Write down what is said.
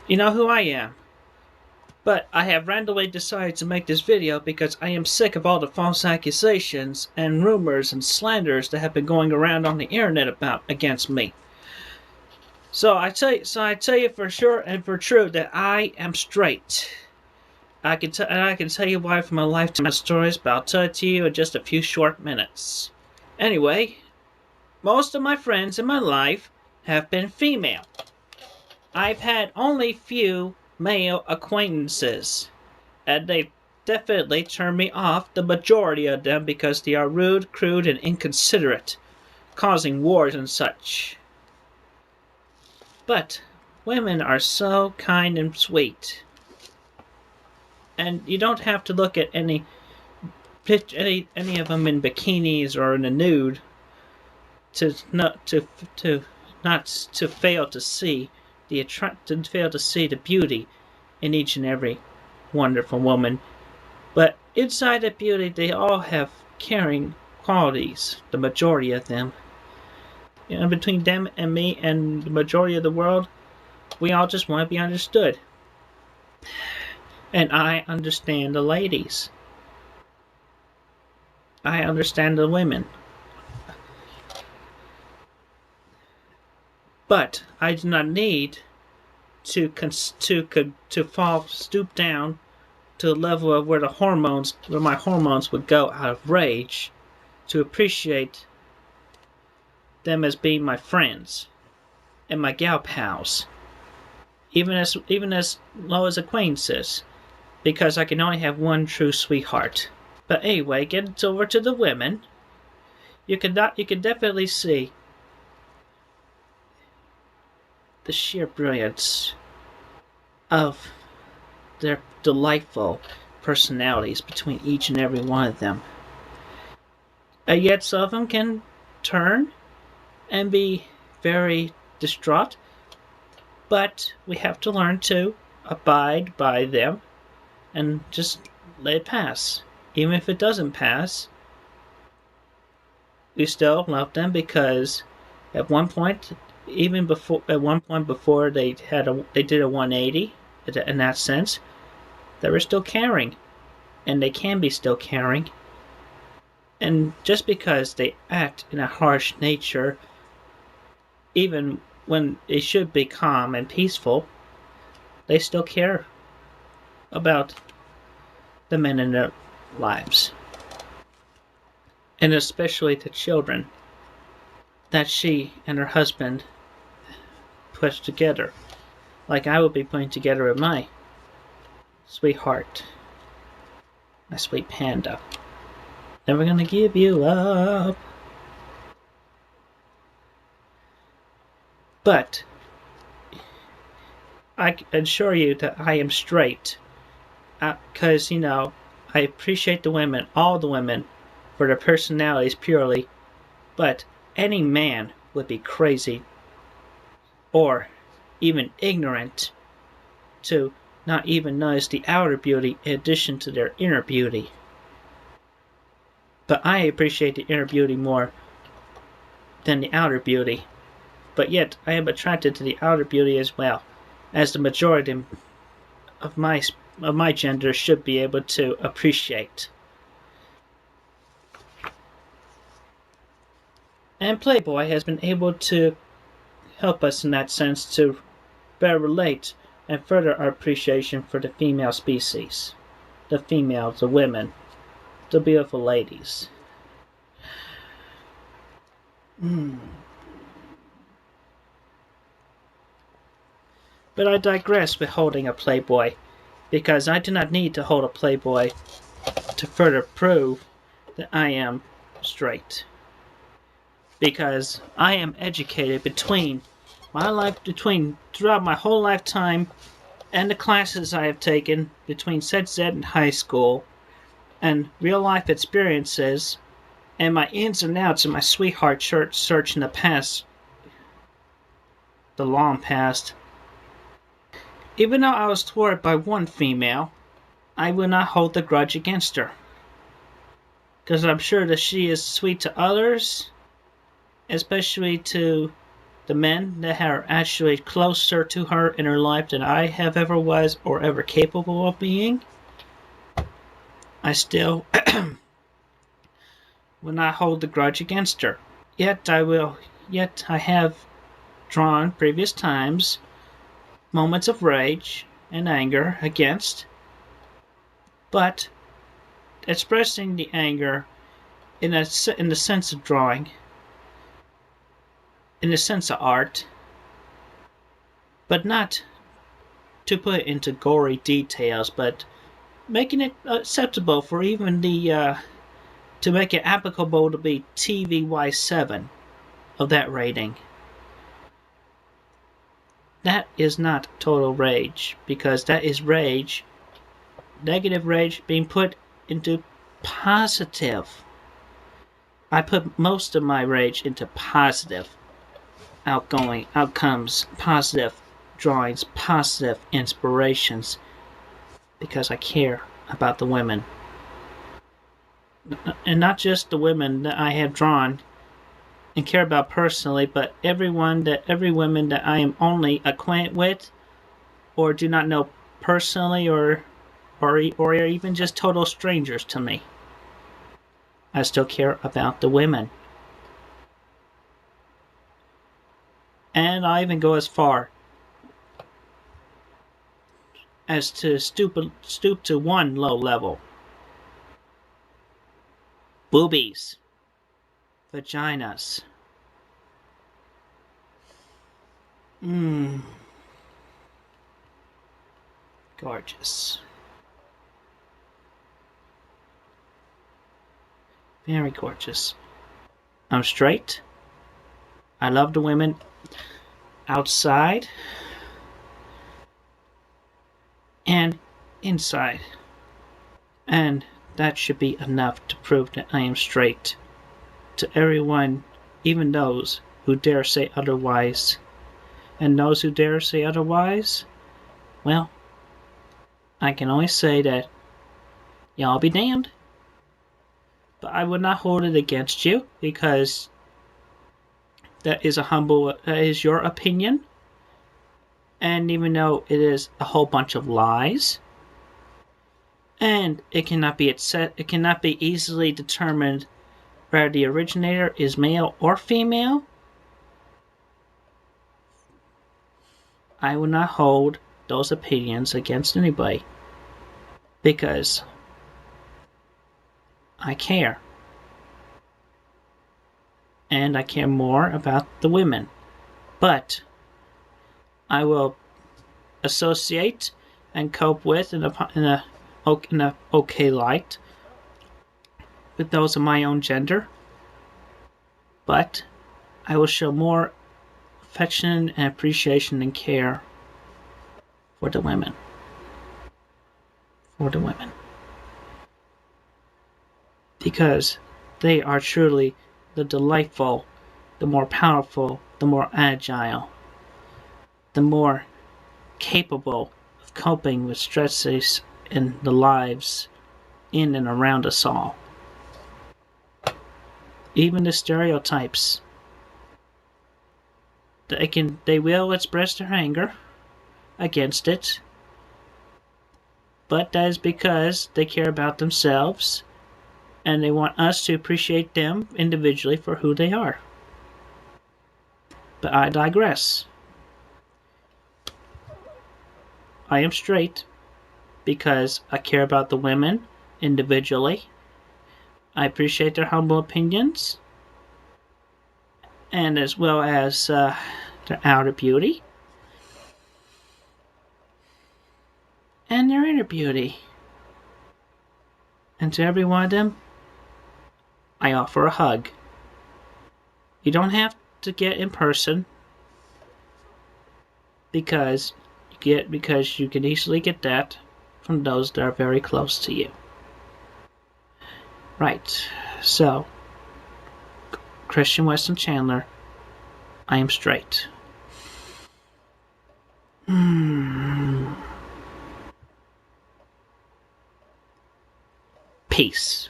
You know who I am. But I have randomly decided to make this video because I am sick of all the false accusations and rumors and slanders that have been going around on the internet about against me. So I tell you for sure and for true that I am straight. I can tell you why from my lifetime stories, but I'll tell it to you in just a few short minutes. Anyway, most of my friends in my life have been female. I've had only few male acquaintances, and they definitely turn me off, the majority of them, because they are rude, crude, and inconsiderate, causing wars and such. But women are so kind and sweet, and you don't have to look at any of them in bikinis or in a nude to fail to see the beauty in each and every wonderful woman. But inside that beauty, they all have caring qualities, the majority of them. You know, between them and me and the majority of the world, we all just want to be understood. And I understand the ladies. I understand the women. But I do not need to stoop down to the level of where my hormones would go out of rage to appreciate them as being my friends and my gal pals, even as low as acquaintances, because I can only have one true sweetheart. But anyway, getting over to the women, you can definitely see the sheer brilliance of their delightful personalities between each and every one of them. And yet some of them can turn and be very distraught, but we have to learn to abide by them and just let it pass. Even if it doesn't pass, we still love them, because at one point before they did a 180 in that sense, they were still caring, and they can be still caring. And just because they act in a harsh nature, even when they should be calm and peaceful, they still care about the men in their lives, and especially the children that she and her husband put together, like I would be putting together with my sweetheart, my sweet panda. Never gonna give you up. But I assure you that I am straight, because I appreciate the women, all the women, for their personalities purely, but any man would be crazy or even ignorant to not even notice the outer beauty in addition to their inner beauty. But I appreciate the inner beauty more than the outer beauty, but yet I am attracted to the outer beauty as well, as the majority of my gender should be able to appreciate. And Playboy has been able to help us in that sense to better relate and further our appreciation for the female species, the women, the beautiful ladies. But I digress with holding a Playboy, because I do not need to hold a Playboy to further prove that I am straight. Because I am educated throughout my whole lifetime, and the classes I have taken between sex ed and high school, and real life experiences, and my ins and outs of my sweetheart search in the past, the long past. Even though I was thwarted by one female, I will not hold the grudge against her, because I'm sure that she is sweet to others, especially to the men that are actually closer to her in her life than I have ever was or ever capable of being, I still will not hold the grudge against her. Yet I have drawn previous times moments of rage and anger against, but expressing the anger in the sense of drawing, in the sense of art, but not to put into gory details, but making it acceptable for even the to make it applicable to be TVY7 of that rating. That is not total rage, because that is rage, negative rage being put into positive. I put most of my rage into positive outgoing outcomes, positive drawings, positive inspirations, because I care about the women. And not just the women that I have drawn and care about personally, but every woman that I am only acquainted with or do not know personally, or even just total strangers to me. I still care about the women. And I even go as far as to stoop to one low level. Boobies. Vaginas. Gorgeous. Very gorgeous. I'm straight. I love the women outside and inside. And that should be enough to prove that I am straight to everyone, even those who dare say otherwise. And those who dare say otherwise, well, I can only say that y'all be damned. But I would not hold it against you, because that is your opinion. And even though it is a whole bunch of lies, and it cannot be easily determined whether the originator is male or female, I will not hold those opinions against anybody, because I care. And I care more about the women. But I will associate and cope with in a okay light with those of my own gender. But I will show more affection and appreciation and care for the women. For the women. Because they are truly the delightful, the more powerful, the more agile, the more capable of coping with stresses in the lives in and around us all. Even the stereotypes. They will express their anger against it, but that is because they care about themselves and they want us to appreciate them individually for who they are. But I digress. I am straight because I care about the women individually. I appreciate their humble opinions, and as well as their outer beauty and their inner beauty. And to every one of them, I offer a hug. You don't have to get in person, because you can easily get that from those that are very close to you. Right. So, Christian Weston Chandler, I am straight. Peace.